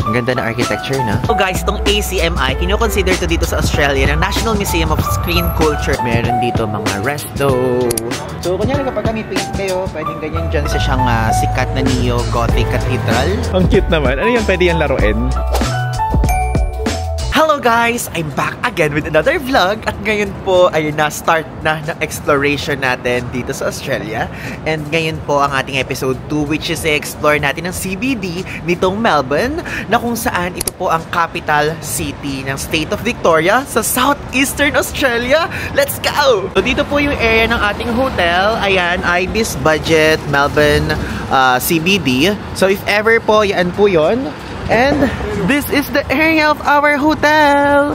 Ang ganda ng architecture, no? So guys, itong ACMI, kino-consider to dito sa Australia ng National Museum of Screen Culture. Meron dito mga resto. So, kunyari kapag may paint kayo, pwedeng ganyan dyan sa siyang sikat na Neo-Gothic Cathedral. Ang cute naman. Ano yan? Pwede yan laruin? Hello guys! I'm back again with another vlog at ngayon po ay na-start na ng exploration natin dito sa Australia. And ngayon po ang ating episode 2 which is i-explore natin ang CBD nitong Melbourne na kung saan ito po ang capital city ng State of Victoria sa Southeastern Australia. Let's go! So dito po yung area ng ating hotel. Ayan, Ibis Budget Melbourne CBD. So if ever po, yan po yun. And this is the area of our hotel.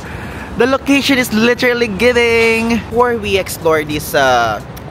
The location is literally giving. Before we explore this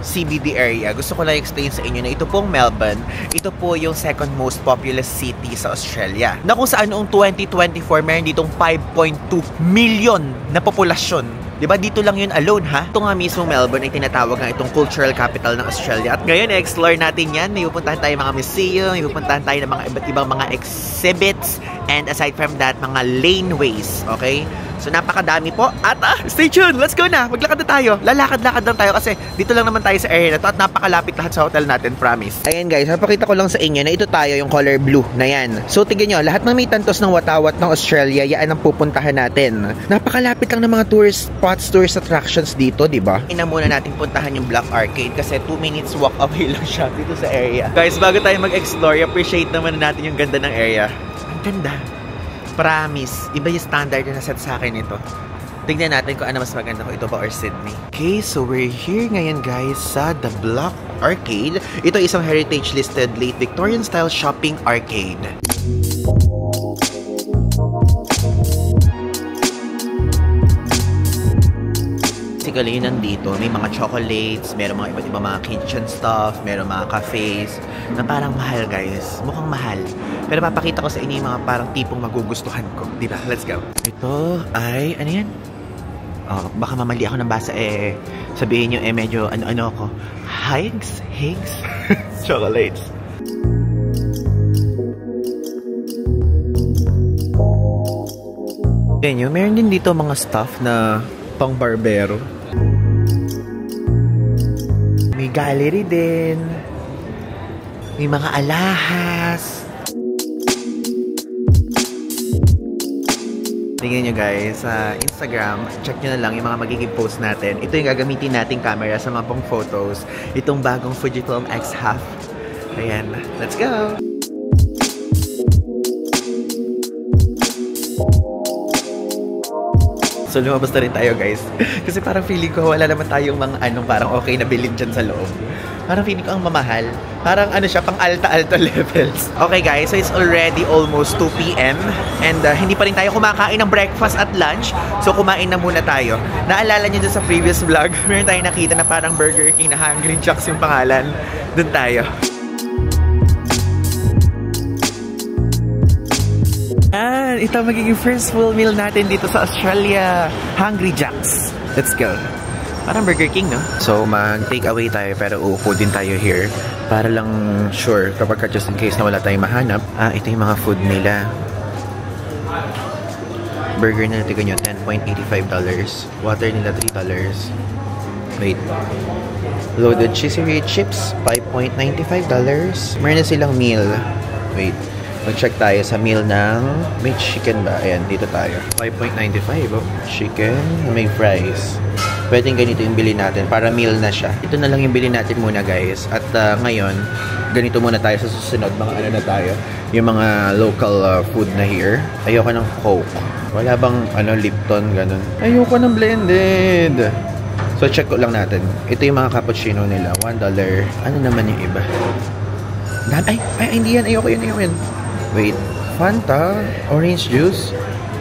CBD area, gusto ko lang explain sa inyo na ito pong Melbourne, ito po yung second most populous city sa Australia. Na kung saan noong 2024, meron ditong 5.2 million na populasyon. Diba? Dito lang yun alone, ha? Ito nga mismo Melbourne ay tinatawag nga itong cultural capital ng Australia. At ngayon, explore natin yan. May pupuntahan tayo mga museum, may pupuntahan tayo ng mga iba't ibang mga exhibits, and aside from that, mga laneways. Okay? So, napakadami po. At stay tuned! Let's go na! Maglakad na tayo. Lalakad-lakad lang tayo kasi dito lang naman tayo sa area na to at napakalapit lahat sa hotel natin, promise. Ayan guys, napakita ko lang sa inyo na ito tayo, yung color blue na yan. So, tignan nyo, lahat ng may tantos ng watawat ng Australia, yan ang pupuntahan natin. Napakalapit lang ng mga tourist spots, tourist attractions dito, di ba? Ina muna natin puntahan yung Black Arcade kasi 2 minutes walk away lang siya dito sa area. Guys, bago tayo mag-explore, appreciate naman natin yung ganda ng area. Ang ganda. Promise, iba yung standard na naset sa akin ito. Tignan natin kung ano mas maganda, ko ito ba or Sydney. Okay, so we're here ngayon guys sa The Black Arcade. Ito isang heritage listed late Victorian style shopping arcade. Basically, yun nandito. May mga chocolates, meron mga iba't ibang mga kitchen stuff, meron mga cafes na parang mahal guys. Mukhang mahal. Pero papakita ko sa inyo yung mga parang tipong magugustuhan ko. Diba? Let's go. Ito ay, ano yan? Oh, baka mamali ako ng basa sabihin nyo medyo ano ako. Higgs? Chocolates. Yan yun. Meron din dito mga stuff na pang barbero. May gallery din. May mga alahas. Tingnan nyo guys, sa Instagram, check nyo na lang yung mga magiging post natin. Ito yung gagamitin nating camera sa mga pang photos. Itong bagong Fujifilm X-Half. Ayan, let's go! So, lumabas na rin tayo guys. Kasi parang feeling ko wala naman tayong mga parang okay na bilhin dyan sa loob. Parang feeling ko ang mamahal. Parang siya, pang alta-alta levels. Okay guys, so it's already almost 2 PM. And hindi pa rin tayo kumakain ng breakfast at lunch. So, kumain na muna tayo. Naalala niyo dun sa previous vlog, meron tayong nakita na parang Burger King na Hungry Jacks yung pangalan. Dun tayo. Ito magiging first full meal natin dito sa Australia. Hungry Jacks. Let's go. Parang Burger King, no? So, mag-take away tayo pero uupo din tayo here. Para lang sure, kapag just in case na wala tayong mahanap. Ito yung mga food nila. Burger na natin ganyan, $10.85. Water nila, $3. Wait. Loaded cheesy chips, $5.95. Meron na silang meal. Wait. Mag-check tayo sa meal ng may chicken ba? Ayan, dito tayo. $5.95 oh. Chicken, may fries. Pwedeng ganito yung bili natin para meal na siya. Ito na lang yung bili natin muna guys. At ngayon, ganito muna tayo sa susunod. Mga na tayo. Yung mga local food na here. Ayoko ng Coke. Wala bang Lipton, ganun. Ayoko ng blended. So check ko lang natin. Ito yung mga cappuccino nila. $1. Ano naman yung iba? Ay, hindi yan. Ayoko yun. Wait, Fanta, orange juice,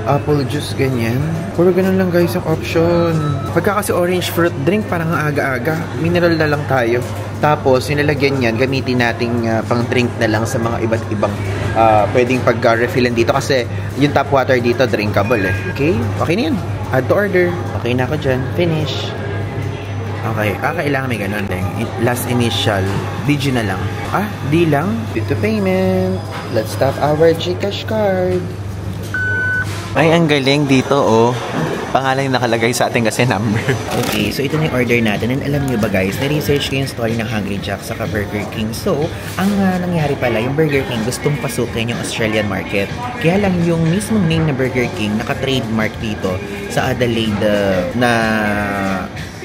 apple juice, ganyan. Puro ganun lang guys ang option. Pagka kasi orange fruit drink, parang aga-aga. Mineral na lang tayo. Tapos, yung nalagyan yan, gamitin nating pang drink na lang sa mga iba't ibang pwedeng pag-refillan dito. Kasi yung tap water dito, drinkable eh. Okay na yan. Add to order. Okay na ako dyan. Finish. Okay, kailangan may ganun din. Last initial, DG na lang. D lang. Dito payment. Let's tap our GCash card. Ay, ang galing dito, oh. Pangalan yung nakalagay sa atin kasi number. Okay, so ito na yung order natin. And alam nyo ba guys, na-research ko yung story ng Hungry Jack's saka Burger King. So, ang nangyari pala, yung Burger King gustong pasukin yung Australian market. Kaya lang yung mismong name na Burger King, naka-trademark dito sa Adelaide na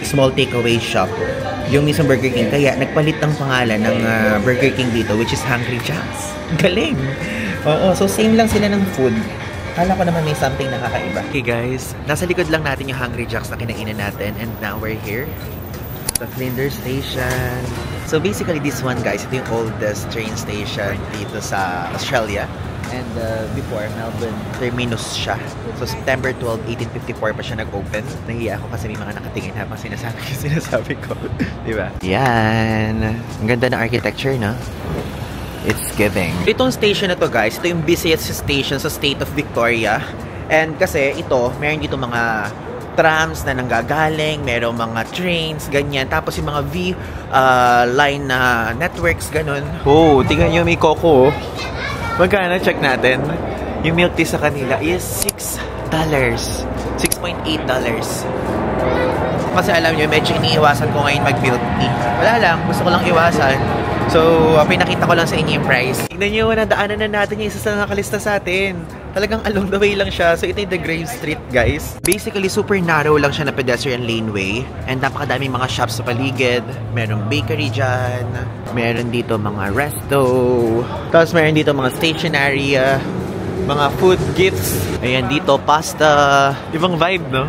small takeaway shop. Yung mismong Burger King. Kaya nagpalit ng pangalan ng Burger King dito, which is Hungry Jack's. Galing! Oo, so same lang sila ng food. Kala ko naman may something nakakaiba. Okay guys, nasa likod lang natin yung Hungry Jack's na kinainan natin and now we're here sa Flinders Station. So basically this one guys, ito yung oldest train station dito sa Australia. And before, Melbourne Terminus siya. So September 12, 1854 pa siya nag-open. Nahiya ako kasi may mga nakatingin habang sinasabi ko. Diba? Yan. Ang ganda ng architecture, no? It's giving. Itong station na to guys, ito yung busiest station sa state of Victoria. And kasi ito, meron dito mga trams na nanggagaling, merong mga trains, ganyan. Tapos yung mga line na networks, ganun. Oh, tingnan nyo, may coco. Magkano? Check natin. Yung milk tea sa kanila is $6. $6.8. Kasi alam nyo, medyo iniiwasan ko ngayon mag-milk tea. Wala lang, gusto ko lang iwasan. So, pinakita ko lang sa inyo yung price. Tignan nyo, nadaanan na natin yung isa sa nakalista sa atin. Talagang along the way lang siya. So, ito yung The Grave Street, guys. Basically, super narrow lang siya na pedestrian laneway. And napakadaming mga shops sa paligid. Merong bakery dyan. Meron dito mga resto. Tapos meron dito mga stationery, mga food gifts. Ayan, dito, pasta. Ibang vibe, no?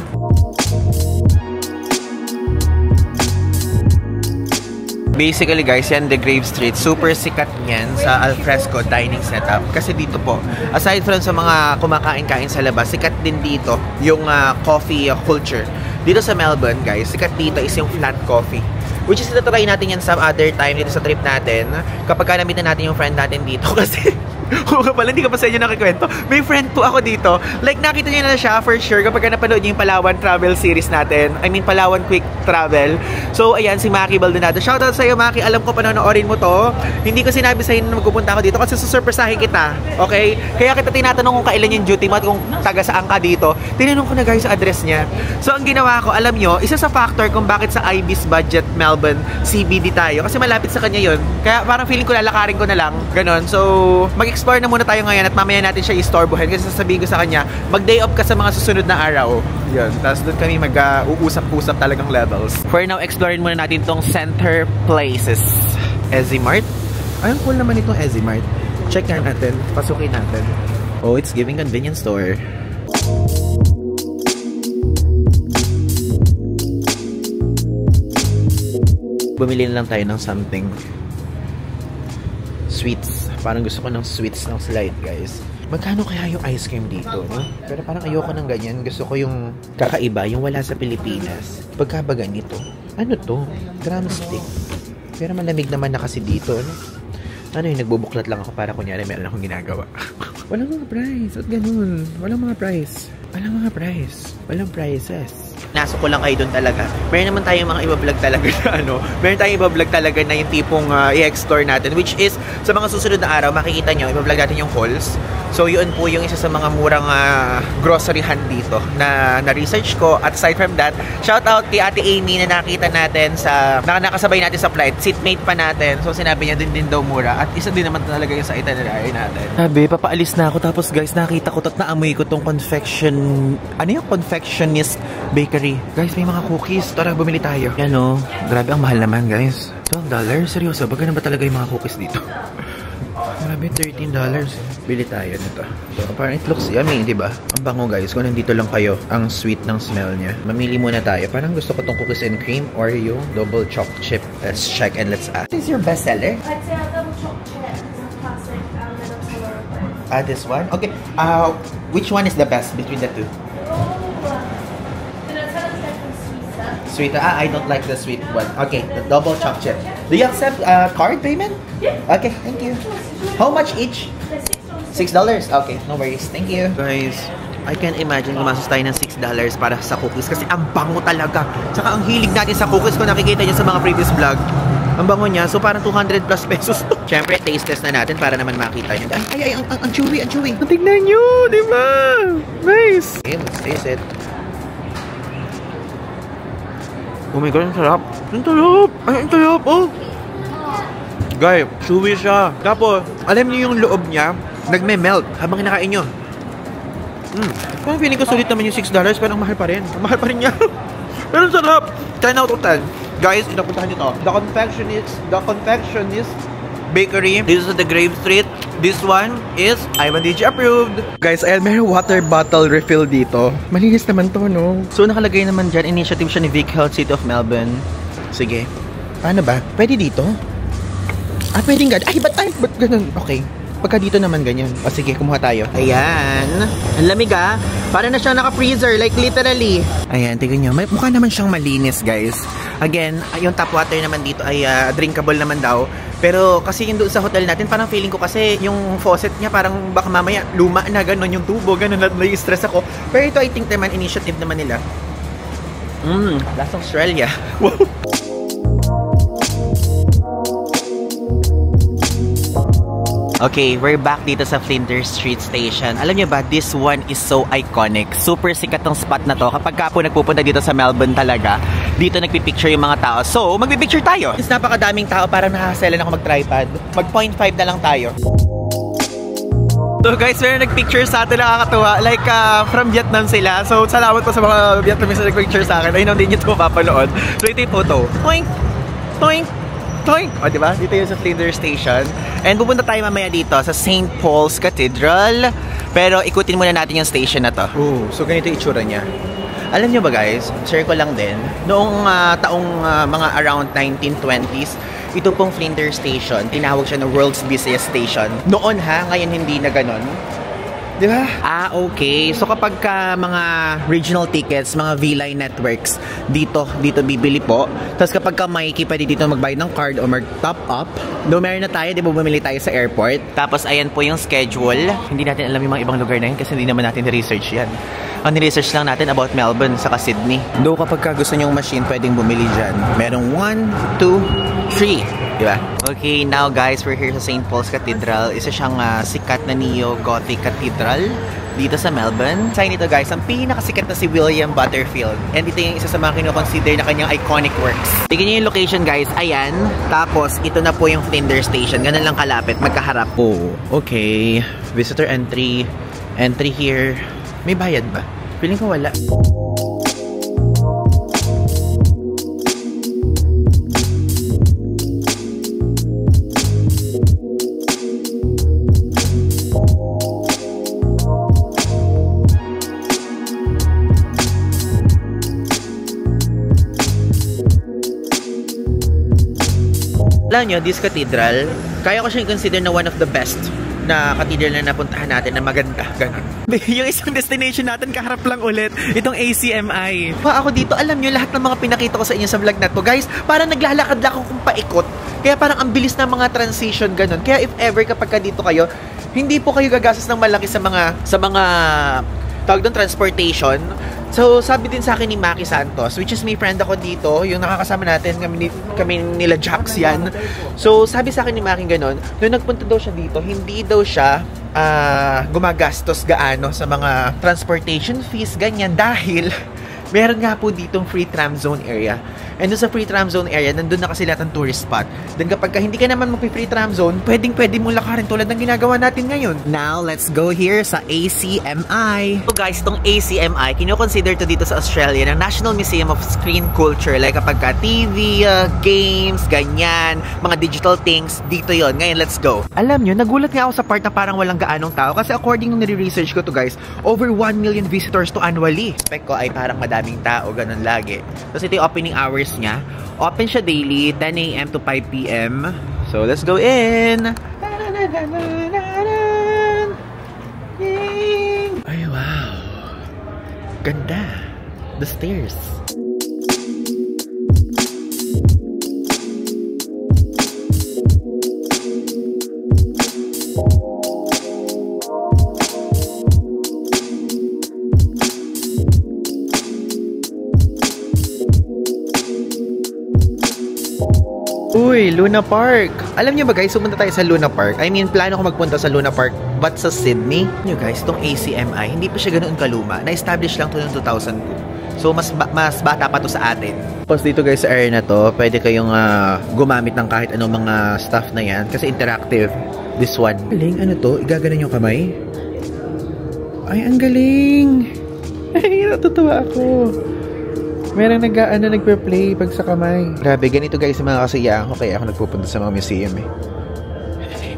Basically guys, yan The Grave Street. Super sikat yan sa alfresco dining setup. Kasi dito po, aside from sa mga kumakain-kain sa labas, sikat din dito yung coffee culture. Dito sa Melbourne guys, sikat dito is yung flat coffee. Which is natry natin yan some other time dito sa trip natin. Kapag na-meet na natin yung friend natin dito. Kasi kung pala hindi ka pa sa inyo nakikwento, may friend po ako dito. Like nakita niyo na siya for sure kapag napanood niyo yung Palawan travel series natin. I mean Palawan Quick Travel. So ayan, si Maki Baldonado. Shoutout sa iyo Maki, alam ko panonoorin mo to. Hindi ko sinabi sa inyo na magpupunta ako dito kasi susurpresahin kita. Okay? Kaya kita tinatanong kung kailan yung duty mo at kung taga saan ka dito. Tinanong ko na guys sa address niya. So ang ginawa ko, alam nyo, isa sa factor kung bakit sa IBIS budget Melbourne CBD tayo kasi malapit sa kanya yun. Kaya parang feeling ko lalakarin ko na lang. Ganon. So mag-explore na muna tayo ngayon at mamaya natin siya istorbohin kasi sasabihin ko sa kanya, mag-day off ka sa mga susunod na araw. Yun. Tapos doon kami mag-uusap-usap talagang levels. For now, explorein muna natin tong Center Places. Ezimart. Ay, ang cool naman itong Ezimart. Check nga natin. Pasukin natin. Oh, it's giving convenience store. Bumili na lang tayo ng something. Sweets. Parang gusto ko ng sweets ng slide, guys. Magkano kaya yung ice cream dito, no? Pero parang ayoko ng ganyan. Gusto ko yung kakaiba, yung wala sa Pilipinas. Pagka ba ganito? Ano to? Drumstick. Pero malamig naman na kasi dito, no? Ano yung nagbubuklat lang ako para kunyari meron akong ginagawa. Walang mga price. At ganun. Walang mga price. Walang mga price. Walang prices. Nasok ko lang kayo doon talaga. Meron naman tayong mga iba-vlog talaga na meron tayong iba-vlog talaga na yung tipong i-explore natin, which is sa mga susunod na araw makikita nyo, iba-vlog natin yung hauls. So yun po yung isa sa mga murang groceryhan dito na na-research ko. At aside from that, shout out kay Ate Amy na nakita natin sa nakasabay natin sa flight, seatmate pa natin. So sinabi niya din daw mura at isa din naman talaga yung sa itinerary natin. Sabi, papaalis na ako tapos guys nakita ko at naamoy ko tong confectionist bakery. Guys, may mga cookies. Tara, bumili tayo. Yan o. Grabe, ang mahal naman, guys. $12? Seryoso, baga na ba talaga yung mga cookies dito? Grabe, $13. Bili tayo nito. So, parang it looks yummy, di ba? Ang bango, guys. Kung nandito lang kayo, ang sweet ng smell niya. Mamili muna tayo. Parang gusto ko tong cookies and cream or yung double chocolate chip. Let's check and let's ask. This is your best seller? I'd say a double chocolate chip. It's a classic middle color. This one? Okay. Which one is the best between the two? Sweet. I don't like the sweet one. Okay, the double chocolate chip. Do you accept card payment? Yeah. Okay, thank you. How much each? $6. Okay, no worries. Thank you. Guys, I can't imagine gumastos tayo ng $6 para sa cookies kasi ang bango talaga. Saka ang hilig natin sa cookies kung nakikita niyo sa mga previous vlog. Ang bango niya, so parang 200 plus pesos to. Siyempre, taste test na natin para naman makita niyo. Ay, ang chewy, ang chewy. Tignan niyo, di ba? Guys, guys! Okay, let's taste it. Oh my God, ang sarap. Ang sarap. Ay, ang sarap. Oh. Guys, chewy siya. Tapos, alam niyo yung loob niya, nagme-melt habang kinakain nyo. Kung feeling ko sulit naman yung $6, pero ang mahal pa rin. Ang mahal pa rin niya. Pero ang sarap. 10 out of 10. Guys, inapuntahan nyo to. The Confectionist Bakery. This is the Grave Street. This one is Ivan DJ approved. Guys, ayan, may water bottle refill dito. Malinis naman to, no? So, nakalagay naman dyan, initiative siya ni Vic Health City of Melbourne. Sige. Paano ba? Pwede dito? Pwedeng ganyan. Ay, ba't ganun? Okay. Pagka dito naman ganyan. O sige, kumuha tayo. Ayan. Ang lamig ah. Para na siyang naka-freezer, like literally. Ayan, tignan nyo. Mukha naman siyang malinis, guys. Again, yung tap water naman dito ay drinkable naman daw. Pero kasi yung doon sa hotel natin, parang feeling ko kasi yung faucet niya parang baka mamaya luma na gano'n yung tubo, gano'n na nai-stress ako. Pero ito I think naman, initiative naman nila. Last Australia. Wow. Okay, we're back dito sa Flinders Street Station. Alam niyo ba, this one is so iconic. Super sikat ng spot na to. Kapag ka po nagpupunta dito sa Melbourne talaga, dito nagpipicture yung mga tao. So, magpipicture tayo. Is napakadaming tao, parang nahaselan ako mag-tripod. Mag 0.5 na lang tayo. So guys, meron nagpicture sa atin, nakakatuwa. Like, from Vietnam sila. So, salamat po sa mga Vietnamese na nagpicture sa akin. Ayun, hindi nyo ito mapapanood. So, ito yung photo. Toink! Toink! Toink! O, diba? Dito yung sa Flinders Station. And pupunta tayo mamaya dito sa St. Paul's Cathedral. Pero ikutin muna natin yung station na to. So ganito yung itsura niya. Alam nyo ba guys, share ko lang din, noong taong mga around 1920s, ito pong Flinders Station, tinawag siya na world's busiest station. Noon ha, ngayon hindi na ganon. Di ba? Okay. So kapag ka mga regional tickets, mga V-Line networks, dito bibili po. Tapos kapag ka Mikey, pwede dito magbayad ng card o mag-top up. No, meron na tayo, di ba bumili tayo sa airport. Tapos ayan po yung schedule. Hindi natin alam yung mga ibang lugar na yun kasi hindi naman natin research yan. Ang research lang natin about Melbourne saka Sydney. Do kapag ka gusto nyong machine, pwedeng bumili dyan. Merong 1, 2, 3. Diba? Okay, now guys, we're here sa St. Paul's Cathedral. Isa siyang sikat na neo-Gothic cathedral dito sa Melbourne. Sign ito guys, ang pinakasikat na si William Butterfield. And ito yung isa sa mga kino-consider na kanyang iconic works. Tignan niyo yung location guys, ayan. Tapos, ito na po yung Flinders Station. Ganun lang kalapit, magkaharap. Oh, okay. Visitor entry. Entry here. May bayad ba? Feeling ko wala. Alam nyo, this cathedral, kaya ko siyang consider na one of the best na cathedral na napuntahan natin na maganda. Ganon. Yung isang destination natin, kaharap lang ulit. Itong ACMI. Ako dito, alam nyo, lahat ng mga pinakita ko sa inyo sa vlog na to, guys, parang naglalakad lang akong paikot. Kaya parang ang bilis ng mga transition, ganon. Kaya if ever kapag ka dito kayo, hindi po kayo gagastos ng malaki sa mga tawag doon, transportation. So, sabi din sa akin ni Maki Santos, which is may friend ako dito, yung nakakasama natin, kami nila Jax yan. So, sabi sa akin ni Maki ganon, nung nagpunta daw siya dito, hindi daw siya gumagastos gaano sa mga transportation fees, ganyan, dahil meron nga po ditong free tram zone area. And doon sa free tram zone area, nandun na kasi lahat ng tourist spot. Then kapag hindi ka naman mag-free tram zone, pwede mong lakarin tulad ng ginagawa natin ngayon. Now, let's go here sa ACMI. So guys, itong ACMI, kino-consider to dito sa Australia ng National Museum of Screen Culture. Like kapag ka TV, games, ganyan, mga digital things, dito yon. Ngayon, let's go. Alam nyo, nagulat nga ako sa part na parang walang gaanong tao kasi according nung nire-research ko to guys, over 1 million visitors to annually. Expect ko ay parang madaming tao, ganun lagi. Tapos ito yung opening hours niya. Open siya daily, 10 AM to 5 PM. So, let's go in! Ay, wow! Ganda! The stairs! Uy, Luna Park. Alam niyo ba guys, pumunta tayo sa Luna Park. I mean, plano ko magpunta sa Luna Park but sa Sydney. Niyo guys, tong ACMI, hindi pa siya ganoon kaluma. Na-establish lang to noong 2002. So, mas bata pa to sa atin. Tapos dito guys, sa area na to, pwede kayong gumamit ng kahit anong mga stuff na yan. Kasi interactive. This one. Galing, ano to? Igaganan yung kamay? Ay, ang galing! Ay, natutuwa ako. Merong nagpe-play pag sa kamay. Grabe, ganito guys yung mga kasiyaan ko. Kaya ako nagpupunta sa mga museum eh.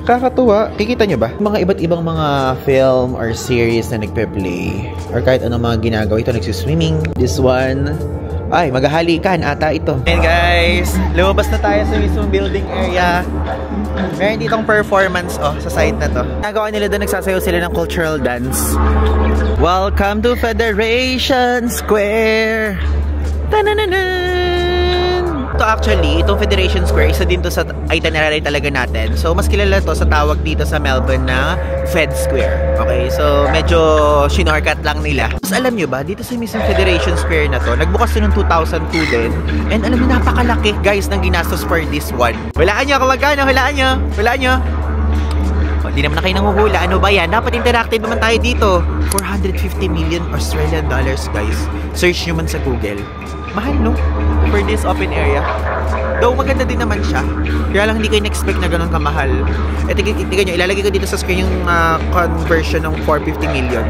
Kakatuwa. Kikita nyo ba? Mga iba't ibang mga film or series na nagpe-play. Or kahit anong mga ginagawa. Ito, nagsiswimming. This one. Ay, maghahalikan ata ito. And guys, lumabas na tayo sa mismong building area. Meron ditong performance sa site na to. Nagawa nila doon, nagsasayaw sila ng cultural dance. Welcome to Federation Square! Tanananan! To actually, itong Federation Square, isa din to sa itinerary talaga natin. So, mas kilala to sa tawag dito sa Melbourne na Fed Square. Okay, so medyo shinortcut lang nila. Tapos alam nyo ba, dito sa mismong Federation Square na to, nagbukas to noong 2002 din. And alam nyo, napakalaki guys ng ginastos for this one. Walaan nyo, kamagkano? Walaan nyo? Walaan nyo? Hindi naman na kayo nanguhula. Ano ba yan? Dapat interactive naman tayo dito. 450 million Australian dollars guys. Search nyo man sa Google. Mahal, no? For this open area. Though maganda din naman siya. Kaya lang hindi kayo na-expect na ganun kamahal. E tignan nyo, ilalagay ko dito sa screen yung conversion ng 450 million.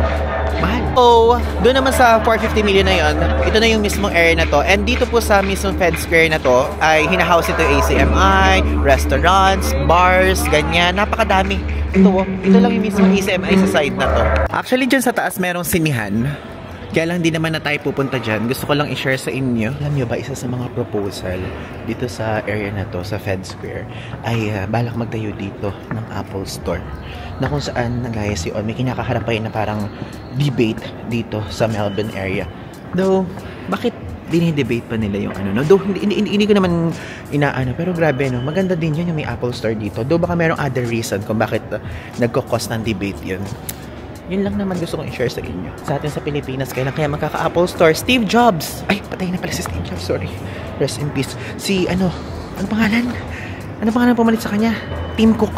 Mahal. So, doon naman sa 450 million na yon, ito na yung mismong area na to. And dito po sa mismong Fed Square na to, ay hinahouse ito ACMI, restaurants, bars, ganyan. Napakadami. Ito lang yung mismong ACMI sa side na to. Actually, dyan sa taas merong sinihan. Kaya lang di naman na tayo pupunta dyan. Gusto ko lang i-share sa inyo. Alam nyo ba, isa sa mga proposal dito sa area na to, sa Fed Square, ay balak magtayo dito ng Apple Store. Na kung saan nagaya si On, may kinakaharapay na parang debate dito sa Melbourne area. Though, bakit dinidebate pa nila yung ano, no? Though, hindi ko naman inaano, pero grabe, no? Maganda din yun yung may Apple Store dito. Though, baka merong other reason kung bakit nagkakos ng debate yun. Yun lang naman gusto kong i-share sa inyo. Sa atin sa Pilipinas, kaya magkaka-Apple Store. Steve Jobs! Ay, patay na pala si Steve Jobs, sorry. Rest in peace. Si, ano pangalan? Ano pangalan pumalit sa kanya? Tim Cook.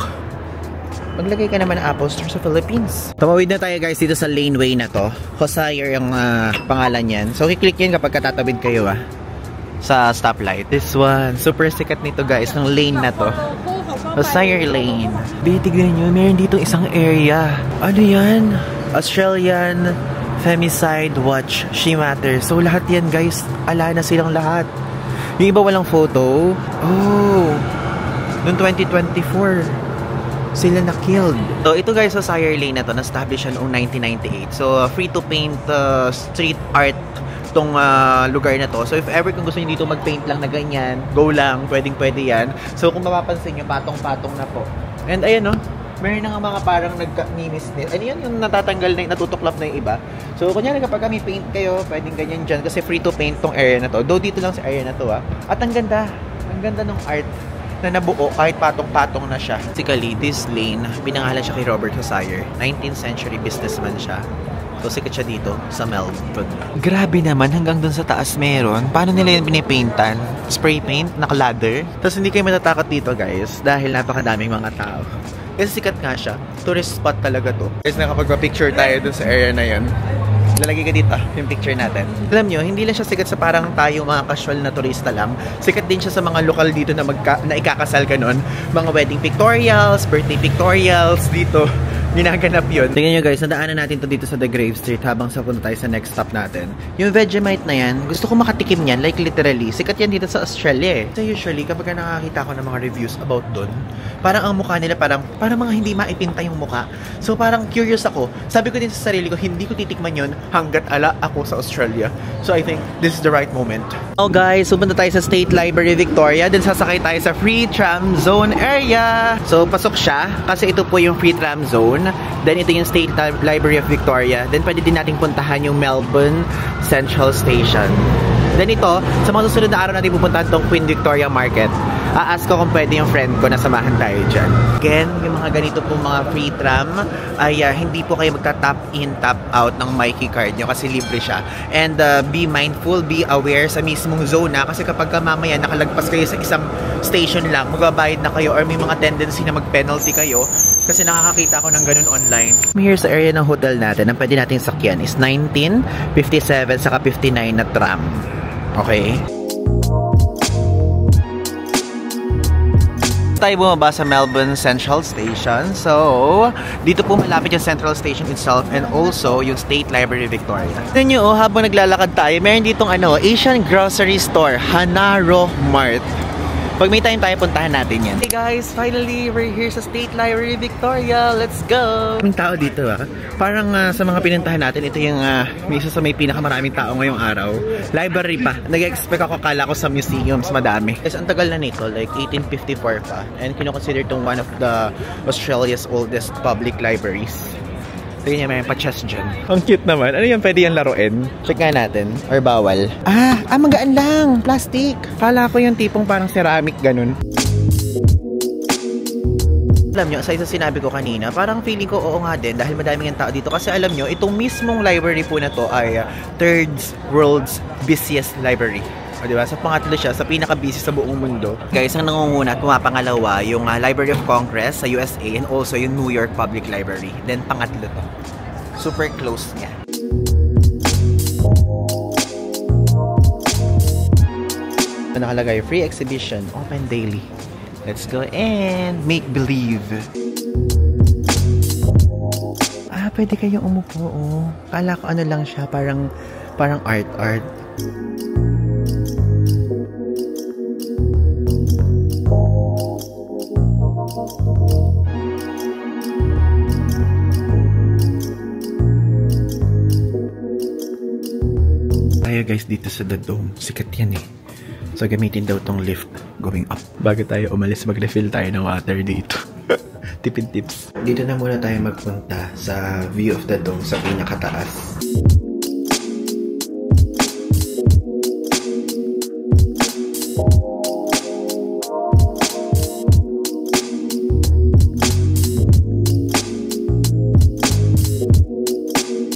Maglagay ka naman ng Apple Store sa Philippines. Tumawid na tayo guys dito sa laneway na to. Hosire yung pangalan yan. So, kiklik yan kapag katatawid kayo sa stoplight. This one, super sikat nito guys, ng lane na to. Hosire Lane. Tignan nyo, meron dito isang area. Ano yan? Australian Femicide Watch. She Matters. So, lahat yan guys. Ala na silang lahat. Yung iba walang photo. Oh. Noong 2024. Sila na-killed. So, ito guys, Hosire Lane na to. Na-establish siya noong 1998. So, free to paint street art tong lugar na to. So if ever kung gusto niyo dito mag-paint lang na ganyan, go lang, pwedeng-pwede yan. So kung mapapansin niyo, patong-patong na po. And ayan, no, meron na nga mga parang nagka-ninis-nis. Ano yan, yung natatanggal na, natutuklap na yung iba. So kunyari kapag may paint kayo, pwedeng ganyan dyan kasi free to paint tong area na to. Though dito lang sa area na to At ang ganda ng art na nabuo kahit patong-patong na siya. Basically, this lane, pinangalan siya kay Robert Hosire. 19th century businessman siya. So, sikat siya dito sa Melbourne. Grabe naman, hanggang dun sa taas meron. Paano nila yun pinipaintan? Spray paint, naka-ladder. Tapos hindi kayo matatakot dito guys dahil napakadaming mga tao. Kasi sikat nga siya. Tourist spot talaga to. Guys, nakapagpa-picture tayo dun sa area na yun. Lalagay ka dito yung picture natin. Alam nyo, hindi lang siya sikat sa parang tayo mga casual na turista lang. Sikat din siya sa mga lokal dito na ikakasal ka nun. Mga wedding pictorials, birthday pictorials dito. Ginaganap yun. Tingnan nyo guys, nadaanan natin to dito sa The Grave Street habang sa punta tayo sa next stop natin. Yung Vegemite na yan, gusto ko makatikim yan, like literally. Sikat yan dito sa Australia So usually, kapag nakakita ko ng mga reviews about dun, parang ang mukha nila parang mga hindi maipinta yung mukha. So parang curious ako. Sabi ko din sa sarili ko, hindi ko titikman yun hanggat ala ako sa Australia. So I think this is the right moment. Oh guys, pupunta tayo sa State Library Victoria. Then sasakay tayo sa Free Tram Zone area. So pasok siya kasi ito po yung Free Tram Zone. Then ito yung State Library of Victoria. Then pwede din natin puntahan yung Melbourne Central Station. Then ito, sa mga susunod na araw natin pupuntahan tong Queen Victoria Market. Ask ko kung pwede yung friend ko na samahan tayo dyan. Again, yung mga ganito pong mga free tram ay hindi po kayo magta-tap in, tap out ng Mikey card nyo kasi libre siya. And be mindful, be aware sa mismong zone na kasi kapag mamaya nakalagpas kayo sa isang station lang, magbabayad na kayo or may mga tendency na mag-penalty kayo kasi nakakakita ako ng ganun online. Here sa area ng hotel natin, ang pwede natin sakyan is 19, 57, saka 59 na tram. Okay? Tayo bumaba sa Melbourne Central Station. So, dito po malapit yung Central Station itself and also yung State Library Victoria. Tignan nyo, habang naglalakad tayo, meron ditong Asian grocery store, Hanaro Mart. Pag may time tayo, puntahan natin yan. Hey guys, finally, we're here sa State Library Victoria. Let's go! Maraming tao dito Parang sa mga pinuntahan natin, ito yung isa sa may pinakamaraming tao ngayong araw. Library pa. Nag-expect ako, kala ko sa museums, madami. Kasi ang tagal na nito, like 1854 pa. And kinoconsider itong one of the Australia's oldest public libraries. Tingnan niya, may pa-chess dyan. Ang cute naman. Ano yung pwede yung laruin? Check nga natin. Or bawal? Magaan lang. Plastic. Kala ko yung tipong parang ceramic, ganun. Alam nyo, sa isa sinabi ko kanina, parang feeling ko oo nga din dahil madaming yung tao dito. Kasi alam nyo, itong mismong library po na to ay third world's busiest library. O diba? Sa pangatlo siya, sa pinaka-busy sa buong mundo. Guys, ang nangunguna at pumapangalawa yung Library of Congress sa USA and also yung New York Public Library. Then pangatlo to. Super close niya. Nakalagay, free exhibition, open daily. Let's go and make believe. Pwede kayong umupo, oh. Kala ko ano lang siya, parang art. Tayo guys dito sa The Dome. Sikat yan So gamitin daw tong lift going up. Bago tayo umalis, mag-refill tayo ng water dito. Tipid tips. Dito na muna tayo magpunta sa view of the dome sa pinakataas.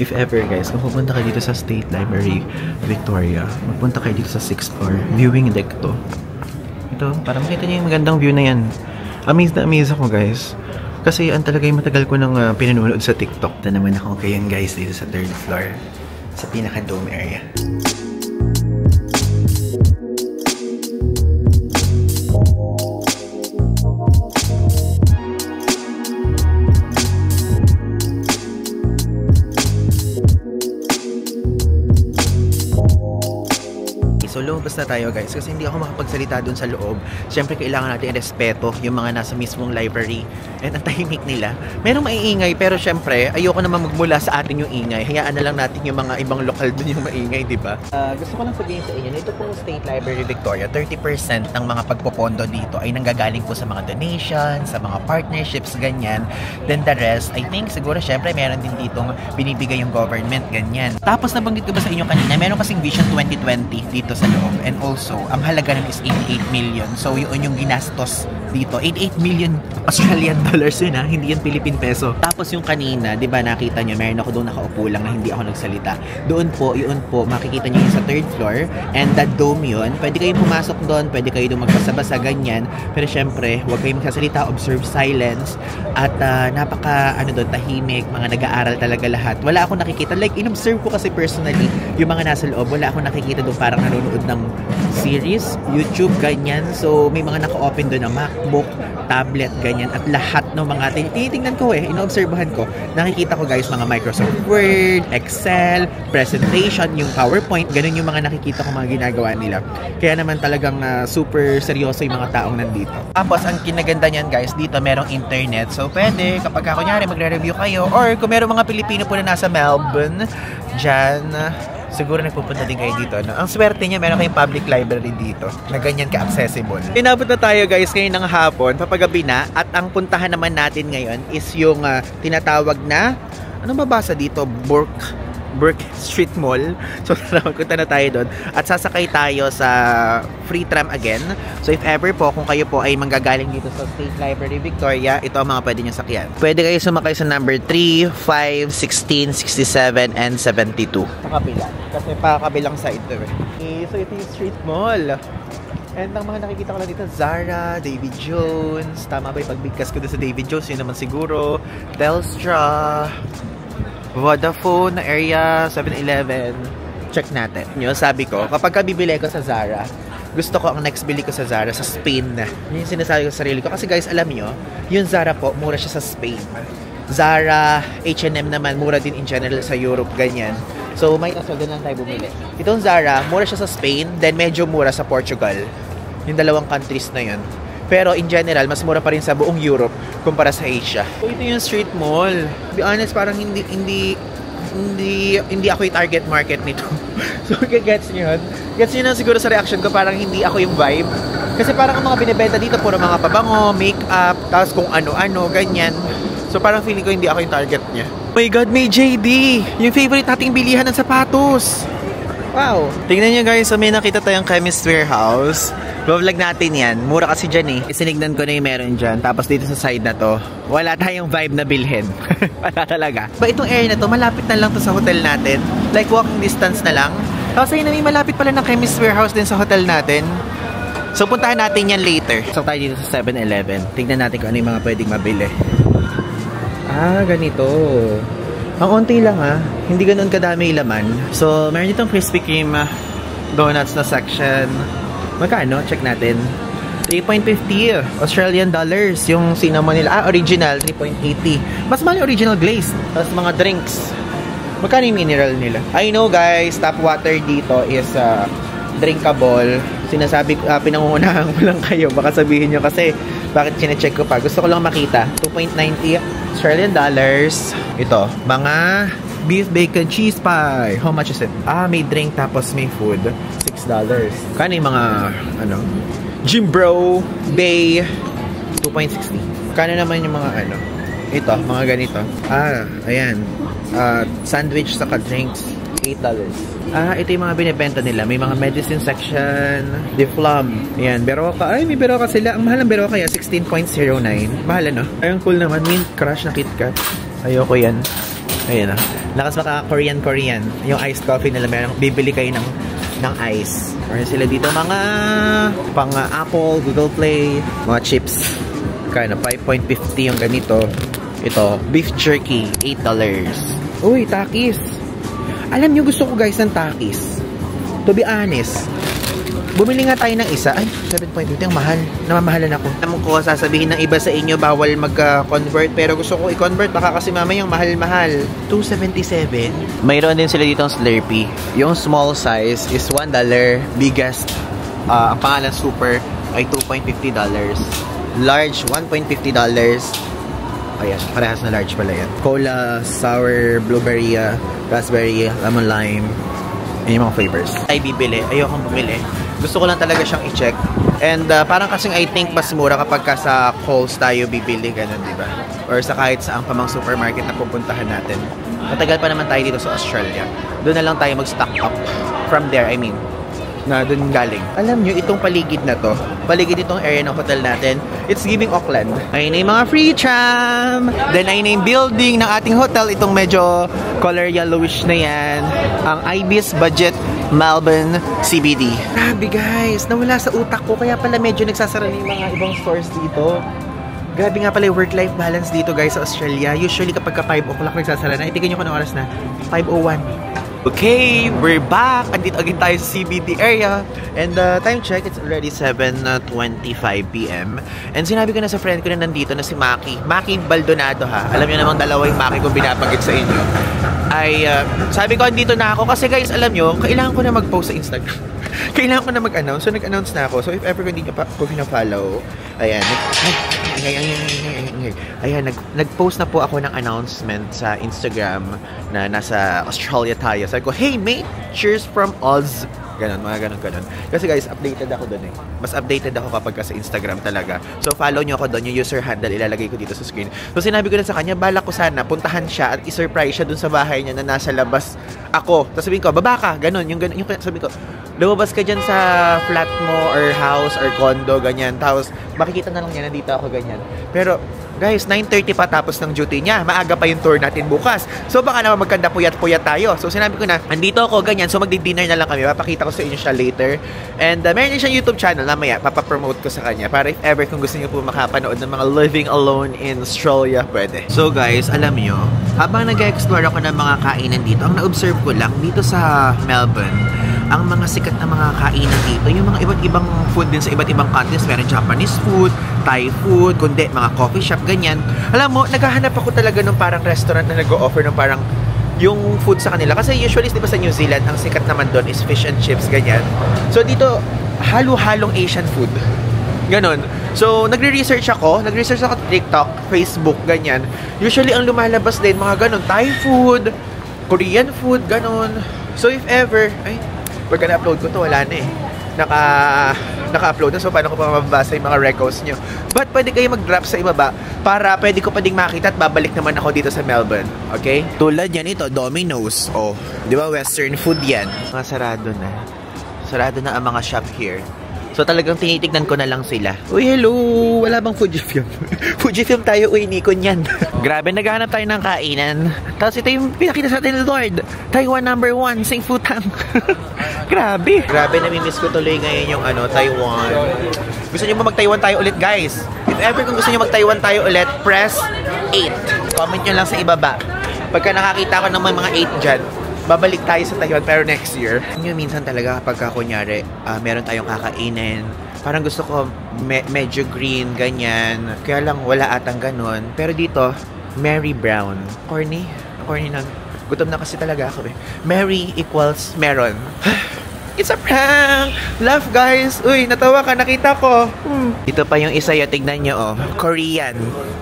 If ever guys, kung pupunta kayo dito sa State Library Victoria, magpunta kayo dito sa 6th floor. Viewing deck to. Ito, para makita niyo yung magandang view na yan. Amazed na amazed ako guys. Kasi yan talaga yung matagal ko nang pinanonood sa TikTok. Ito naman ako kayo guys dito sa 3rd floor. Sa pinaka-dome area. So lumabas na tayo guys kasi hindi ako makapagsalita dun sa loob. Siyempre kailangan natin i-respeto yung mga nasa mismong library and ang tahimik nila. Merong maiingay pero siyempre ayoko naman magmula sa atin yung ingay. Hayaan na lang natin yung mga ibang lokal dun yung maingay, di ba? Gusto ko lang sabihin sa inyo, ito pong State Library Victoria, 30% ng mga pagpopondo dito ay nanggagaling po sa mga donations, sa mga partnerships, ganyan. Then the rest, I think siguro siyempre meron din ditong binibigay yung government, ganyan. Tapos nabanggit ko ba sa inyo kanina, meron kasing Vision 2020 dito sa loob. And also, ang halaga nun is 88 million. So, yun yung ginastos dito. 88 million Australian dollars yun hindi yan Philippine peso. Tapos yung kanina, di ba nakita nyo, meron ako doon nakaupo lang na hindi ako nagsalita. Doon po, yun po, makikita nyo yung sa 3rd floor. And that dome yun, pwede kayong pumasok doon, pwede kayo doon magbasa-basa, ganyan. Pero syempre, huwag kayong magsasalita, observe silence. At napaka, doon, tahimik, mga nag-aaral talaga lahat. Wala akong nakikita. Like, in-observe ko kasi personally, yung mga nasa loob, wala akong nakikita doon parang nanonood ng series, YouTube, ganyan. So, may mga naka-open doon na MacBook, tablet, ganyan. At lahat ng mga tinitingnan ko inoobserbahan ko. Nakikita ko guys, mga Microsoft Word, Excel, presentation, yung PowerPoint, ganun yung mga nakikita ko mga ginagawa nila. Kaya naman talagang super seryoso yung mga taong nandito. Tapos, ang kinaganda niyan guys, dito merong internet. So, pwede, kapag kunyari magre-review kayo, or kung merong mga Pilipino po na nasa Melbourne, dyan, siguro nagpupunta din kayo dito. Ang swerte niya, meron kayong public library dito na ganyan ka-accessible. Inabot na tayo guys ngayon ng hapon, papagabi na, at ang puntahan naman natin ngayon is yung tinatawag na, anong mabasa dito? Burke Street Mall. So punta na tayo doon. At sasakay tayo sa free tram again. So if ever po, kung kayo po ay manggagaling dito sa State Library Victoria, ito ang mga pwede nyo sakyan. Pwede kayo sumakay sa number 3, 5, 16, 67, and 72. Sa kabila. Kasi kabilang side to eh. Okay, so ito yung Street Mall. And ang mga nakikita ko lang dito, Zara, David Jones. Tama ba yung pagbigkas ko doon sa David Jones? Yun naman siguro. Telstra, Vodafone, Area, 7-Eleven. Check natin. Yung sabi ko, kapag bibili ko sa Zara, gusto ko ang next bili ko sa Zara sa Spain. Yun yung sinasabi ko sa sarili ko. Kasi guys, alam nyo, yung Zara po, mura siya sa Spain. Zara, H&M naman, mura din in general sa Europe, ganyan. So, may asal din lang tayo bumili. Itong Zara, mura siya sa Spain, then medyo mura sa Portugal. Yung dalawang countries na yun. Pero in general, mas mura pa rin sa buong Europe kumpara sa Asia. So, ito yung street mall. To be honest, parang hindi ako yung target market nito. So, gets nyo yun? Gets nyo na siguro sa reaction ko, parang hindi ako yung vibe. Kasi parang ang mga binibenta dito, puro mga pabango, make-up, tapos kung ano-ano, ganyan. So, parang feeling ko hindi ako yung target niya. Oh my God, may JD! Yung favorite nating bilihan ng sapatos! Wow! Tingnan nyo guys, so may nakita tayong Chemist Warehouse. Vlog natin yan. Mura kasi dyan eh. Isinignan ko na yung meron dyan. Tapos dito sa side na to, wala tayong vibe na bilhin. Wala talaga. Ba itong area na to, malapit na lang to sa hotel natin. Like walking distance na lang. Tapos ayun na may malapit pala ng Chemist Warehouse din sa hotel natin. So puntahan natin yan later. So tayo dito sa 7-Eleven. Tingnan natin kung ano yung mga pwedeng mabili. Ah, ganito. Ang onti lang ha. Hindi ganoon kadami yung laman. So, meron ditong Krispy Kreme donuts na section. Magkano? Check natin. 3.50 Australian dollars. Yung cinnamon nila. Ah, original. 3.80. Mas mahal yung original glaze. Tapos mga drinks. Magkano yung mineral nila? I know guys, tap water dito is drinkable. Sinasabi, pinangungunahan ko lang kayo. Baka sabihin nyo kasi bakit sinecheck ko pa. Gusto ko lang makita. 2.90 Australian dollars. Ito, mga beef bacon cheese pie. How much is it? Ah, may drink tapos may food. $6. Kano yung mga, ano? Jimbro, Bay, 2.60. Kano naman yung mga, ano? Ito, mga ganito. Ah, ayan. Sandwich saka drinks, $8. Ah, ito yung mga binibenta nila. May mga medicine section, Deflam. Ayan, Beroka. Ay, may Beroka sila. Ang mahal ng Beroka yan, 16.09. Mahal, ano? Ayun, cool naman. Mint Crush na KitKat. Ayoko yan. Ayan, lakas maka Korean. Yung iced coffee nila, meron. Bibili kayo ng ice. Meron sila dito mga pang Apple, Google Play, mga chips. Kaya na, 5.50 yung ganito. Ito, beef jerky, $8. Uy, Takis. Alam nyo, gusto ko guys ng Takis. To be honest, bumili nga tayo ng isa. Ay, 7.50 ang mahal. Namamahalan ako. Alam ko, sasabihin ng iba sa inyo, bawal mag-convert. Pero gusto ko i-convert. Baka kasi mamayang mahal-mahal. $2.77. Mayroon din sila dito ng Slurpee. Yung small size is $1. Biggest, ang pangalan super, ay $2.50. Large, $1.50. Ayan, parehas na large pala yan. Cola, sour, blueberry, raspberry, lemon lime. Yan yung mga flavors. Ay bibili, ayokong bumili. Gusto ko lang talaga siyang i-check. And parang kasing I think mas mura kapag ka sa Coles tayo bibili, ganun, diba? Or sa kahit saang pamang supermarket na pupuntahan natin. Matagal pa naman tayo dito sa Australia. Doon na lang tayo mag-stock up. From there, I mean, na doon galing. Alam nyo, itong paligid na to, paligid itong area ng hotel natin, it's giving Auckland. Ayun na yung mga free tram. Then ayun na yung building ng ating hotel, itong medyo color yellowish na yan. Ang Ibis Budget Melbourne CBD. Grabe guys, nawala sa utak ko, kaya pala medyo nagsasara na yung mga ibang stores dito. Grabe nga pala yung work-life balance dito guys sa Australia. Usually kapag ka 5 o'clock nagsasara na, itignan nyo kung oras na, 5:01. Okay, we're back. Andito again tayo sa CBD area. And time check, it's already 7:25 PM. And sinabi ko na sa friend ko na nandito na si Maki. Maki Baldonado ha. Alam niyo namang dalawa yung Maki kung binapagit sa inyo. Ay, sabi ko andito na ako kasi guys, alam nyo, kailangan ko na mag-post sa Instagram. Kailangan ko na mag-announce. So, nag-announce na ako. So, if ever hindi nyo pa ko pina-follow, ayan. Ayan, nag-post na po ako ng announcement sa Instagram na nasa Australia tayo. Sabi ko, hey mate, cheers from Oz. Ganon, mga ganon. Kasi guys, updated ako doon eh. Mas updated ako kapag sa Instagram talaga. So, follow nyo ako doon. Yung user handle, ilalagay ko dito sa screen. So, sinabi ko na sa kanya, balak ko sana, puntahan siya at i-surprise siya doon sa bahay niya na nasa labas ako. Tapos sabihin ko, baba ka, ganun, yung sabihin ko, lumabas ka dyan sa flat mo or house or condo, ganyan. Tapos makikita na lang niya, nandito ako, ganyan. Pero, guys, 9:30 pa tapos ng duty niya. Maaga pa yung tour natin bukas. So, baka naman magkanda puyat-puyat tayo. So, sinabi ko na, andito ako, ganyan. So, magdi-dinner na lang kami. Papakita ko sa inyo siya later. And, meron din siyang YouTube channel. Namaya, papapromote ko sa kanya. Para if ever, kung gusto niyo po makapanood ng mga living alone in Australia, pwede. So, guys, alam niyo, habang nag-explore ako ng mga kainan dito, ang na-observe ko lang, dito sa Melbourne, ang mga sikat na mga kainan dito, yung mga iba't ibang food din sa iba't ibang countries. Meron Japanese food, Thai food, kundi mga coffee shop, ganyan. Alam mo, naghahanap ako talaga ng parang restaurant na nag-o-offer ng parang yung food sa kanila. Kasi usually, di ba sa New Zealand, ang sikat naman doon is fish and chips, ganyan. So dito, halo-halong Asian food. Ganon. So, nagre-research ako TikTok, Facebook, ganyan. Usually, ang lumalabas din, mga ganon, Thai food, Korean food, ganon. So, if ever, pagka na-upload ko to, wala na eh. Naka-upload na. So, paano ko pa mababasa yung mga recos nyo? But, pwede kayo mag-drop sa ibaba para pwede ko pa ding makita at babalik naman ako dito sa Melbourne. Okay? Tulad yan ito, Domino's. Oh, di ba? Western food yan. Mga sarado na. Sarado na ang mga shop here. So, talagang tinitignan ko na lang sila. Uy, hello! Wala bang Fujifilm? Fujifilm tayo, uy, Nikon yan. Grabe, naghahanap tayo ng kainan. Tapos ito yung pinakita sa atin ni Lord. Taiwan #1, Sing Futang. Grabe. Grabe, namimiss ko tuloy ngayon yung Taiwan. Gusto nyo ba mag-Taiwan tayo ulit, guys? If ever kung gusto nyo mag-Taiwan tayo ulit, press 8. Comment nyo lang sa ibaba. Pagka nakakita ko ng mga 8 dyan, babalik tayo sa Taiwan pero next year. Yung minsan talaga kapag kunyari meron tayong kakainin, parang gusto ko medyo green, ganyan. Kaya lang wala atang ganun. Pero dito, Mary Brown. Corny nun. Gutom na kasi talaga ako eh. Mary equals meron. It's a prank! Laugh, guys! Uy, natawa ka, nakita ko. Ito pa yung isa yun, tignan nyo, oh. Korean.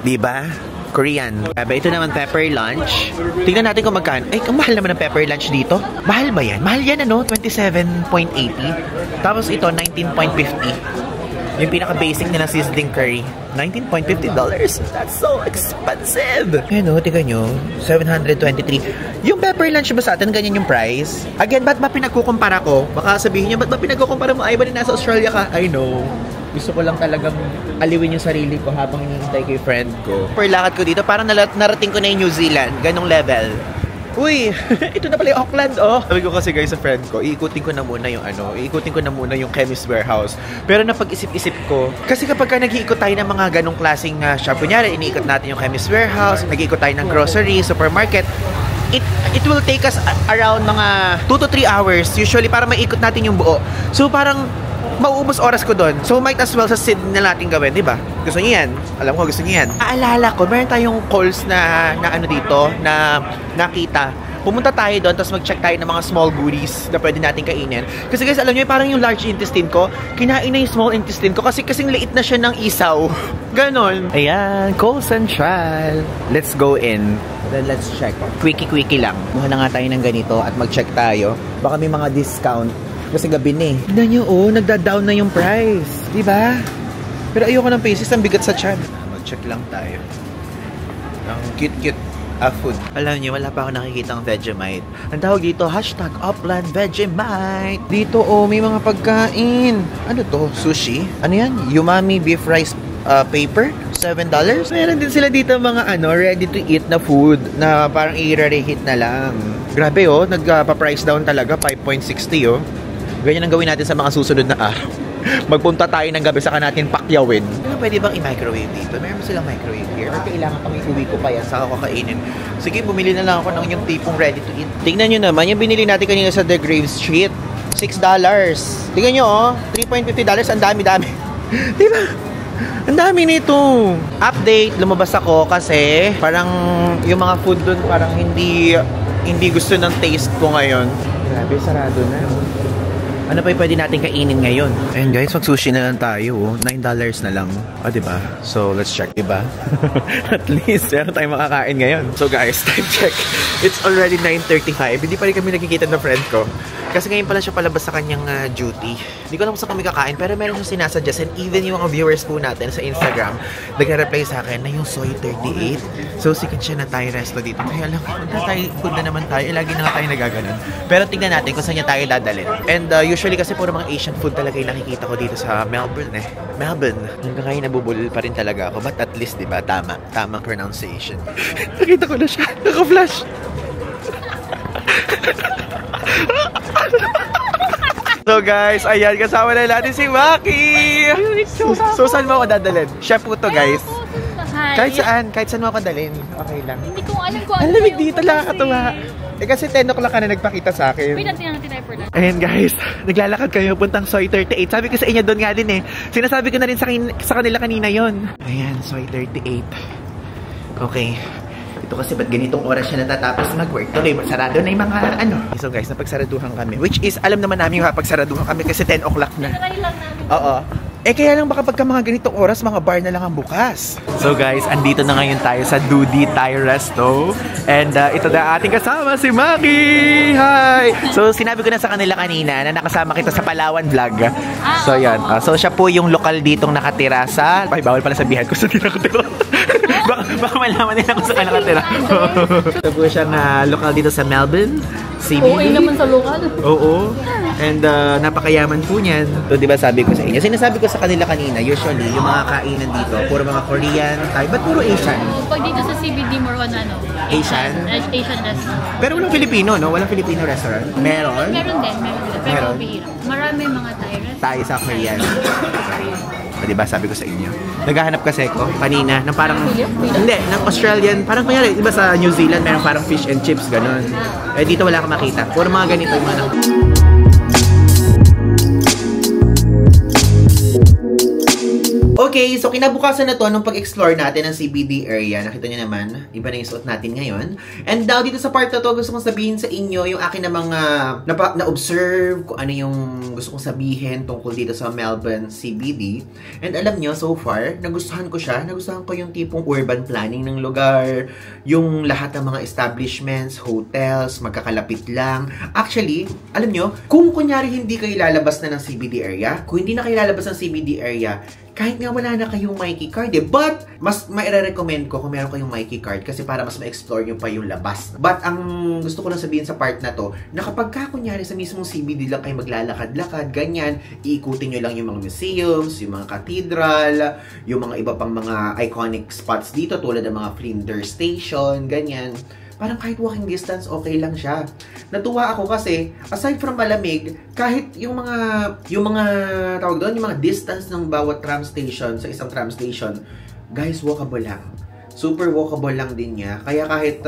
Diba? Korean. Ito naman pepper lunch. Tingnan natin kung magkano. Ay, ang mahal naman ng pepper lunch dito. Mahal ba yan? Mahal yan, 27.80. Tapos ito, 19.50. Yung pinaka-basic nila sizzling curry. $19.50. That's so expensive. Ayan o, tingnan nyo. 723. Yung pepper lunch ba sa atin, ganyan yung price? Again, ba't ba pinagkukumpara ko? Baka sabihin nyo, ba't ba pinagkukumpara mo? Ay, ba din nasa Australia ka? I know. Gusto ko lang talagang aliwin yung sarili ko habang hinihintay ko yung friend ko. Per lakad ko dito, parang narating ko na yung New Zealand. Ganong level. Uy, ito na pala yung Auckland, oh. Sabi ko kasi guys sa friend ko, iikutin ko na muna yung Chemist Warehouse. Pero napag-isip-isip ko, kasi kapag nag-iikot tayo ng mga ganong klaseng shop, kunyari, iniikot natin yung Chemist Warehouse, nag-iikot tayo ng grocery, supermarket, it will take us around mga 2 to 3 hours, usually, para maikot natin yung buo. So, parang mauubos oras ko doon. So, might as well sa Sydney na natin gawin, di ba? Gusto niyo yan? Alam ko, gusto niyo yan. Aalala ko, meron tayong calls na dito, na nakita. Pumunta tayo doon, tapos mag-check tayo ng mga small goodies na pwede natin kainin. Kasi guys, alam niyo, parang yung large intestine ko, kinain na yung small intestine ko kasi kasing liit na siya ng isaw. Ganon. Ayan, Call Central. Let's go in. Then let's check. Quickie lang. Muha na nga tayo ng ganito at mag-check tayo. Baka may mga discount. Kasi gabi na eh. Tignan nyo, oh, nagda-down na yung price. Diba? Pero ayoko ng faces, ang bigat sa chan. Mag-check lang tayo. Ang cute-cute food. Alam nyo, wala pa ako nakikita ng Vegemite. Ang tawag dito, #UplandVegemite. Dito, oh, may mga pagkain. Ano to? Sushi? Ano yan? Umami beef rice paper? $7? Meron din sila dito mga ready to eat na food na parang i-reheat na lang. Grabe, oh, nagpa-price down talaga. 5.60, oh. Ganyan ang gawin natin sa mga susunod na araw. Magpunta tayo ng gabi, saka natin pakyawin. Pwede bang i-microwave dito? Meron silang microwave here? Or kailangan pang iuwi ko pa yan saka kakainin? Sige, bumili na lang ako ng yung tipong ready to eat. Tingnan nyo naman, yung binili natin kanina sa The Grave Street. $6. Tingnan nyo, oh. $3.50. Ang dami-dami. Diba? Ang dami nito. Update, lumabas ako kasi parang yung mga food dun parang hindi gusto ng taste ko ngayon. Grabe, sarado na. Ano pa yung pwede natin kainin ngayon? Ayun guys, mag-sushi na lang tayo. $9 na lang. O, diba? So, let's check, diba? At least, meron tayong makakain ngayon. So guys, time check. It's already 9:35. Hindi pa rin kami nakikita ng friend ko. Kasi ngayon pala siya palabas sa kanyang duty. Hindi ko alam kung saan kami kakain, pero meron siyang sinasuggest. And even yung mga viewers po natin sa Instagram, nagre-reply sa akin na yung Soy 38. So, sikat siya na Thai resto dito. Kaya lang, magta-Thai food na naman tayo. Lagi na nga tayo nagaganon. Pero tignan natin kung saan niya tayo dadalhin. And usually kasi puro mga Asian food talaga yung nakikita ko dito sa Melbourne eh. Melbourne. Hanggang ngayon nabubulol pa rin talaga ako. But at least, di ba, tamang pronunciation. Nakita ko na siya. Naka-flash. So guys, ayan, kasama na natin si Maki! So saan mo ako dadalhin? Siya po to guys. Kahit saan mo ako dalhin. Okay lang. Hindi ko alam kung ano. Ang lamig dito, nakakatuwa. Eh kasi 10 o'clock ka na nagpakita sa akin. Wait natin typer lang. Ayan guys, naglalakad kayo puntang Soy 38. Sabi ko sa inyo doon nga din eh. Sinasabi ko na rin sa kanila kanina yon. Ayan, Soy 38. Okay. Ito kasi ba't ganitong oras siya natatapos mag-work? Tuloy, sarado na yung mga ano. So guys, napagsaraduhan kami. Which is, alam naman namin yung pagsaraduhan kami kasi 10 o'clock na. Try lang namin. Oo. Eh kaya lang baka pagka mga ganitong oras, mga bar na lang ang bukas. So guys, andito na ngayon tayo sa Doody Thai Resto. And ito na ating kasama, si Maki! Hi! So sinabi ko na sa kanila kanina na nakasama kita sa Palawan Vlog. So yan. So siya po yung lokal ditong nakatira sa... Ay, bawal pala sabihan ko sa nakatira. baka malaman nila kung saan nakatira. So po siyang lokal dito sa Melbourne. CBD. Okay naman sa lokal. Oo. And napakayaman po niyan. So, di ba sabi ko sa inyo? Sinasabi ko sa kanila kanina, usually, yung mga kainan dito, puro mga Korean, Thai, ba't puro Asian? Pag dito sa CBD, more on ano? Asian? Asian restaurant. Pero walang Filipino, no? Walang Filipino restaurant? Meron? Meron din. Pero Meron? bihira. Marami mga Thai restaurant. Thai sa Korean. O, di ba sabi ko sa inyo? Naghahanap kasi ko kanina ng parang... Hindi, ng Australian. Parang kunyari, di ba sa New Zealand, meron parang fish and chips, ganun. Eh, dito wala kang makita. Puro mga ganito yung mga... Okay, so kinabukasan na to nung pag-explore natin ng CBD area. Nakita niyo naman, iba na yung suot natin ngayon. And now, dito sa part na to, gusto kong sabihin sa inyo yung akin na mga na-observe, kung ano yung gusto kong sabihin tungkol dito sa Melbourne CBD. And alam nyo, so far, nagustuhan ko siya. Nagustuhan ko yung tipong urban planning ng lugar, yung lahat ng mga establishments, hotels, magkakalapit lang. Actually, alam nyo, kung kunyari hindi kayo lalabas na ng CBD area, kung hindi na kayo lalabas ng CBD area, kahit nga wala na kayong Mikey card eh. But, mas maire-recommend ko kung meron kayong Mikey card kasi para mas ma-explore nyo pa yung labas. But, ang gusto ko lang sabihin sa part na to, na kapag kunyari sa mismong CBD lang kayo maglalakad-lakad, ganyan, iikutin nyo lang yung mga museums, yung mga cathedral, yung mga iba pang mga iconic spots dito tulad ng mga Flinders Station, ganyan. Parang kahit walking distance, okay lang siya. Natuwa ako kasi, aside from malamig, kahit yung mga tawag doon, yung mga distance ng bawat tram station sa isang tram station, guys, walkable lang. Super walkable lang din niya. Kaya kahit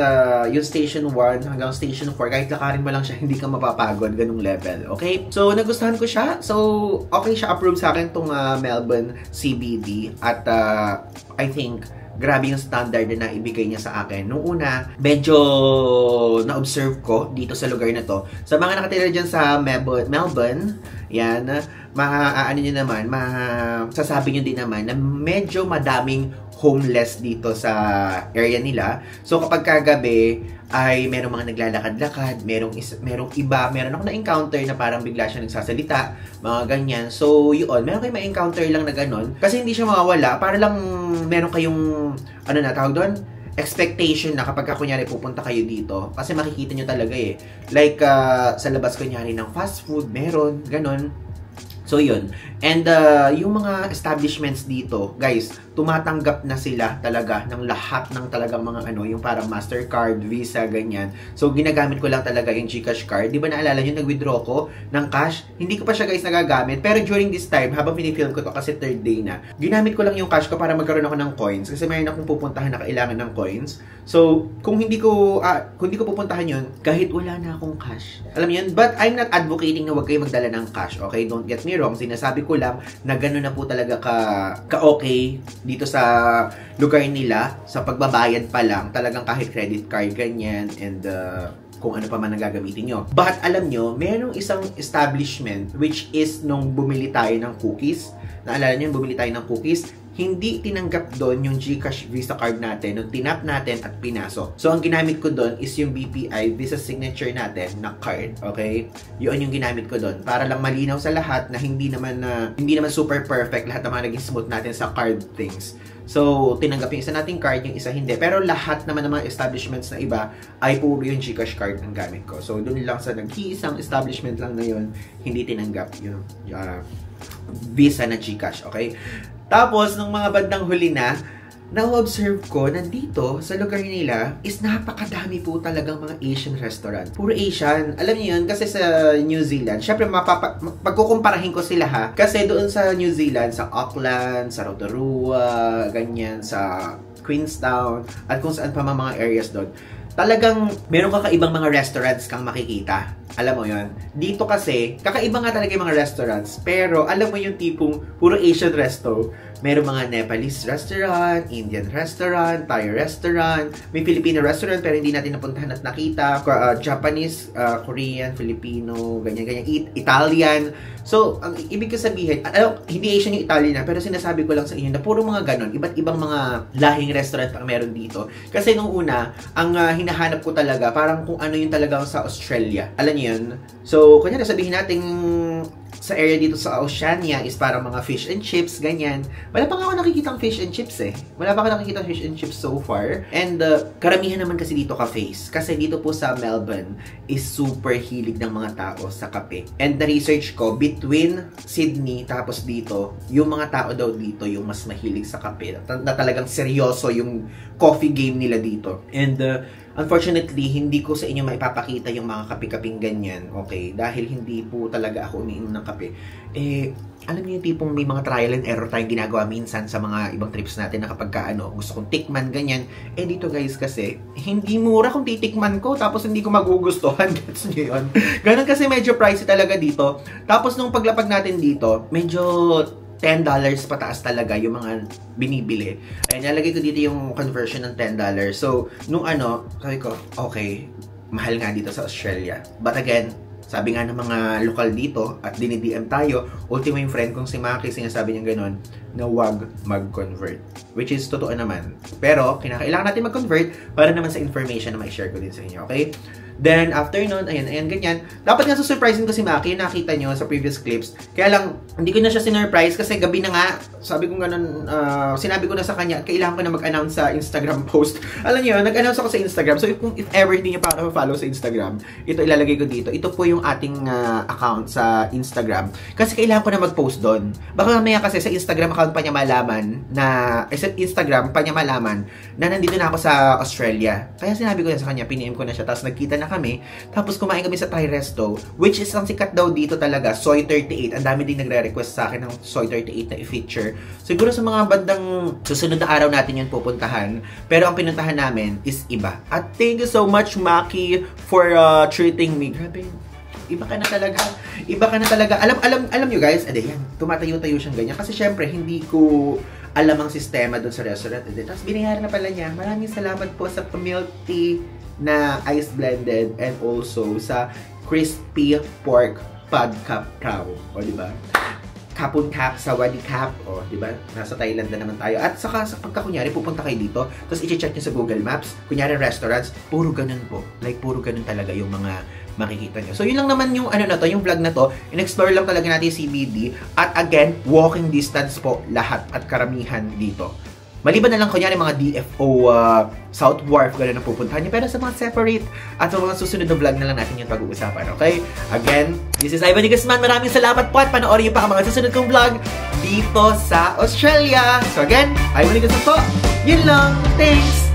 yung station 1 hanggang station 4, kahit lakarin mo lang siya, hindi ka mapapagod, ganung level. Okay? So, nagustuhan ko siya. So, okay siya. Approve sa akin tong Melbourne CBD. At I think, grabe yung standard na naibigay niya sa akin. Nung una, medyo na-observe ko dito sa lugar na to. Sa mga nakatira dyan sa Melbourne, yan, sasabi nyo din naman na medyo madaming homeless dito sa area nila. So kapag kagabi ay merong mga naglalakad-lakad, merong ako na-encounter na parang bigla siya nagsasalita, mga ganyan. So yun, meron kayong ma-encounter lang na ganun. Kasi hindi siya mawawala, para lang meron kayong, tawag doon? Expectation na kapag kunyari pupunta kayo dito. Kasi makikita nyo talaga eh. Like sa labas kunyari ng fast food, meron, ganun. So yun. And yung mga establishments dito, guys, tumatanggap na sila talaga ng lahat ng talagang mga yung parang Mastercard, Visa, ganyan. So ginagamit ko lang talaga yung GCash card. Di ba naalala nyo, nag-withdraw ko ng cash? Hindi ko pa siya guys nagagamit. Pero during this time, habang pinifilm ko to kasi third day na, ginamit ko lang yung cash ko para magkaroon ako ng coins. Kasi mayroon akong pupuntahan na kailangan ng coins. So, kung hindi ko pupuntahan yun, kahit wala na akong cash. Alam mo yun? But I'm not advocating na huwag kayo magdala ng cash. Okay? Don't get me wrong. Sinasabi ko lang na gano'n na po talaga ka-okay dito sa lugar nila, sa pagbabayad pa lang, talagang kahit credit card, ganyan, and kung ano pa man ang gagamitin nyo. But alam nyo, merong isang establishment which is nung bumili tayo ng cookies. Naalala nyo, bumili tayo ng cookies. hindi tinanggap doon yung GCash Visa card natin nung tinap natin at pinasok. So, ang ginamit ko doon is yung BPI Visa Signature natin na card. Okay? Yun yung ginamit ko doon. Para lang malinaw sa lahat na hindi naman super perfect lahat ng mga naging smooth natin sa card things. So, tinanggap yung isa nating card, yung isa hindi. Pero lahat naman ng mga establishments na iba ay puro yung GCash card ang gamit ko. So, doon lang sa nag-iisang establishment lang na yun, hindi tinanggap yung Visa na GCash. Okay? Tapos, nung mga bandang huli na-observe ko na dito sa lugar nila is napakadami po talagang mga Asian restaurant. Puro Asian. Alam niyo yun, kasi sa New Zealand, syempre pagkukumparahin ko sila ha, kasi doon sa New Zealand, sa Auckland, sa Rotorua, ganyan, sa Queenstown, at kung saan pa mga areas doon, talagang meron kakaibang mga restaurants kang makikita. Alam mo yon. Dito kasi, kakaiba nga talaga yung mga restaurants, pero alam mo yung tipong puro Asian resto. Meron mga Nepalese restaurant, Indian restaurant, Thai restaurant, may Filipino restaurant pero hindi natin napuntahan at nakita, Japanese, Korean, Filipino, ganyan-ganyan, Italian. So, ang ibig ko sabihin, hindi Asian yung Italian na, pero sinasabi ko lang sa inyo na puro mga ganon, iba't ibang mga lahing restaurant ang meron dito. Kasi nung una, ang hinahanap ko talaga, parang kung ano yung talagang sa Australia. Alam niyo yun? So, kunyari sabihin natin sa area dito sa Oceania is parang mga fish and chips, ganyan. Wala pa nga ako nakikitang fish and chips eh. Wala pa ako nakikitang fish and chips so far. And karamihan naman kasi dito cafes. Kasi dito po sa Melbourne is super hilig ng mga tao sa kape. And na-research ko, between Sydney tapos dito, yung mga tao daw dito yung mas mahilig sa kape. Na talagang seryoso yung coffee game nila dito. And unfortunately, hindi ko sa inyo maipapakita yung mga kape-kaping ganyan, okay? Dahil hindi po talaga ako umiinom ng kape. Alam niyo yung tipong may mga trial and error tayong ginagawa minsan sa mga ibang trips natin na kapag gusto kong tikman, ganyan. Dito guys kasi, hindi mura kung titikman ko, tapos hindi ko magugustuhan. Gets niyo yun? Ganun kasi medyo pricey talaga dito. Tapos nung paglapag natin dito, medyo $10 pataas talaga yung mga binibili. Ay, nalagay ko dito yung conversion ng $10. So, nung sabi ko, okay, mahal nga dito sa Australia. But again, sabi nga ng mga lokal dito, at dinidm tayo, ultimo yung friend kong si Maki, sinasabi niya ganun, na wag mag-convert. Which is, totoo naman. Pero, kailangan natin mag-convert para naman sa information na ma-share ko din sa inyo, okay? Then, after nun, ayan, ganyan. Dapat nga susurprisein ko si Maki, nakita nyo sa previous clips. Kaya lang, hindi ko na siya sinurprise kasi gabi na nga, sabi ko ganun, sinabi ko na sa kanya, kailangan ko na mag-announce sa Instagram post. Alam nyo, nag-announce ako sa Instagram. So, if ever hindi nyo pa ako follow sa Instagram, ito ilalagay ko dito. Ito po yung ating account sa Instagram. Kasi kailangan ko na mag-post doon. Baka mamaya kasi sa Instagram account pa niya malaman na, nandito na ako sa Australia. Kaya sinabi ko na sa kanya, piniem ko na siya, tapos nagkita na kami, tapos kumain kami sa Thai resto, which is ang sikat daw dito talaga, Soy 38. Ang dami din nagre-request sa akin ng Soy 38 na i-feature. Siguro sa mga bandang susunod na araw natin yun pupuntahan, pero ang pinuntahan namin is iba. At thank you so much, Maki, for treating me. Grabe, iba ka na talaga. Iba ka na talaga. Alam nyo guys, yan, tumatayo-tayo siyang ganyan. Kasi syempre, hindi ko alam ang sistema doon sa restaurant. Tapos binayaran na pala niya. Maraming salamat po sa milk tea na ice blended and also sa crispy pork pad kap cow. O, diba? Kapun kap, sawadi kap. O, diba? Nasa Thailand na naman tayo. At saka, pagka kunyari, pupunta kayo dito, tapos i-check nyo sa Google Maps, kunyari restaurants, puro ganun po. Like, puro ganun talaga yung mga makikita nyo. So, yun lang naman yung yung vlog na to. In-explore lang talaga natin yung CBD. At again, walking distance po lahat at karamihan dito. Maliban na lang kunyari mga DFO South Wharf, gano'n ang pupuntahan nyo. Pero sa mga separate at sa mga susunod na vlog na lang natin yung pag-uusapan, okay? Again, this is Ivan Higasman. Maraming salamat po at panoorin nyo pa ang mga susunod kong vlog dito sa Australia. So again, Ivan Higasman po. Yun lang. Thanks!